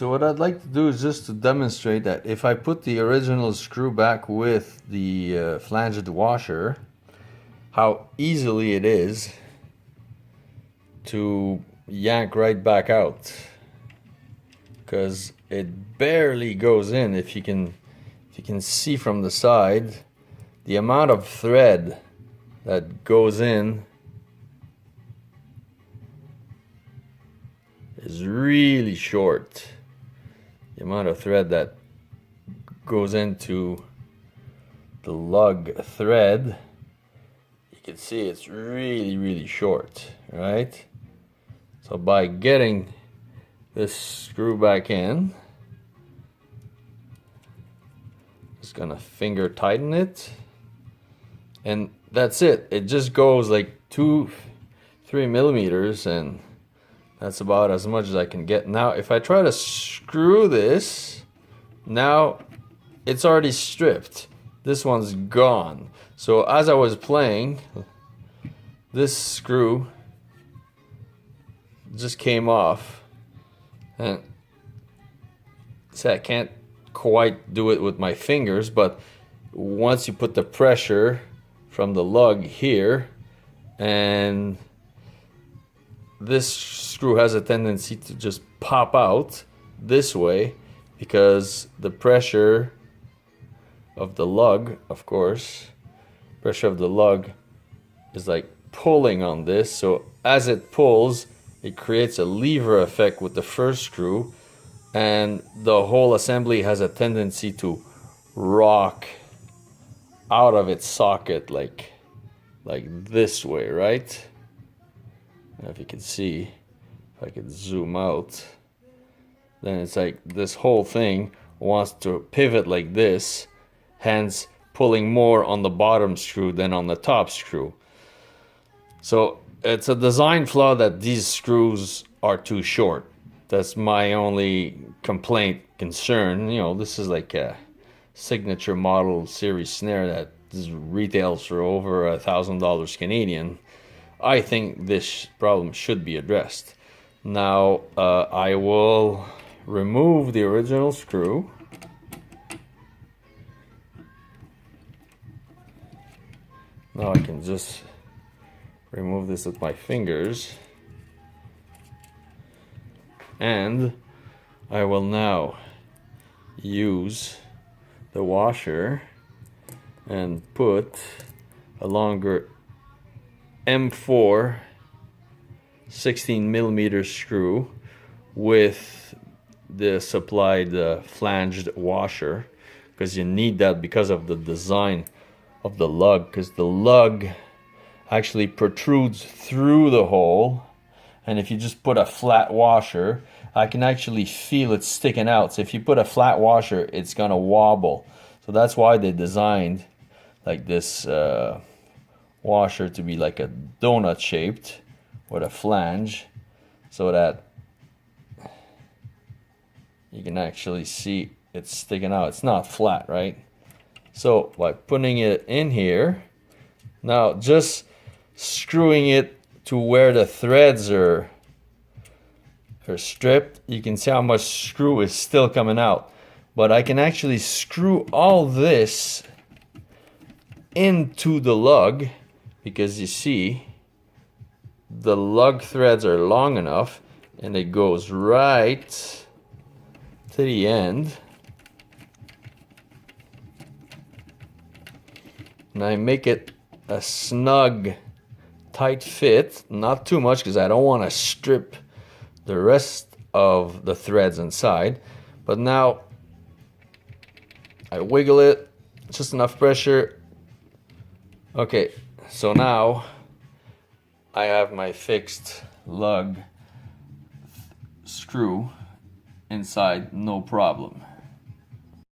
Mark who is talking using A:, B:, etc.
A: So what I'd like to do is just to demonstrate that if I put the original screw back with the flanged washer, how easily it is to yank right back out, because it barely goes in. If you can see from the side, the amount of thread that goes in is really short. The amount of thread that goes into the lug thread, you can see it's really short, right? So by getting this screw back in, just gonna finger tighten it, and that's it. It just goes like 2-3 millimeters, and that's about as much as I can get. Now if I try to screw this, now it's already stripped. This one's gone. So as I was playing, this screw just came off, and so I can't quite do it with my fingers, but once you put the pressure from the lug here, and this screw has a tendency to just pop out this way because the pressure of the lug, of course, pressure of the lug is like pulling on this. So as it pulls, it creates a lever effect with the first screw, and the whole assembly has a tendency to rock out of its socket like this way, right? If you can see, if I could zoom out, then it's like this whole thing wants to pivot like this, hence pulling more on the bottom screw than on the top screw. So it's a design flaw that these screws are too short. That's my only complaint, concern. You know, this is like a signature model series snare that retails for over $1,000 Canadian. I think this problem should be addressed. Now I will remove the original screw. Now I can just remove this with my fingers, and I will now use the washer and put a longer M4 16 millimeter screw with the supplied flanged washer, because you need that because of the design of the lug, because the lug actually protrudes through the hole, and if you just put a flat washer, I can actually feel it sticking out. So if you put a flat washer, it's gonna wobble. So that's why they designed like this washer to be like a donut shaped with a flange, so that you can actually see it's sticking out. It's not flat, right? So by putting it in here, now just screwing it to where the threads are stripped, you can see how much screw is still coming out. But I can actually screw all this into the lug, because you see the lug threads are long enough, and it goes right to the end. And I make it a snug, tight fit, not too much because I don't want to strip the rest of the threads inside. But now I wiggle it, just enough pressure. Okay, so now I have my fixed lug screw inside, no problem.